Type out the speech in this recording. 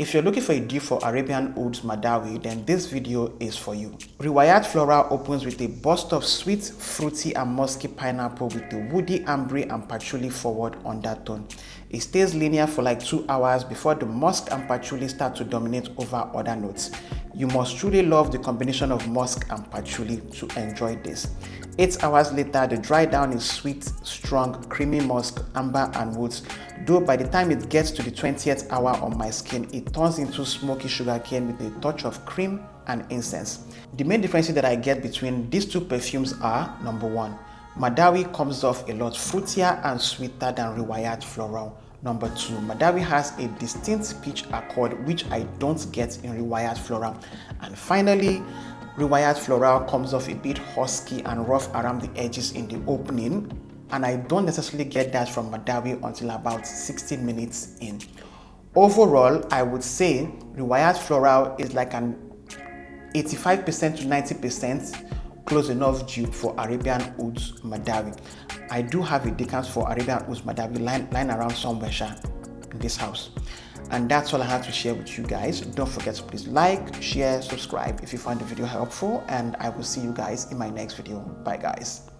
If you're looking for a dupe for Arabian Oud Madawi, then this video is for you. Riwayat Florale opens with a burst of sweet, fruity and musky pineapple with the woody ambre and patchouli forward undertone. It stays linear for like 2 hours before the musk and patchouli start to dominate over other notes. You must truly love the combination of musk and patchouli to enjoy this. 8 hours later, the dry down is sweet, strong, creamy musk, amber and woods, though by the time it gets to the 20th hour on my skin, it turns into smoky sugarcane with a touch of cream and incense. The main differences that I get between these two perfumes are: number 1, Madawi comes off a lot fruitier and sweeter than Riwayat Florale. Number 2, Madawi has a distinct pitch accord which I don't get in Riwayat Florale. And finally, Riwayat Florale comes off a bit husky and rough around the edges in the opening, and I don't necessarily get that from Madawi until about 16 minutes in. Overall, I would say Riwayat Florale is like an 85% to 90% close enough dupe for Arabian Oud Madawi. I do have a decant for Arabian Oud Madawi lying around somewhere in this house. And that's all I have to share with you guys. Don't forget to please like, share, subscribe if you found the video helpful, and I will see you guys in my next video. Bye guys.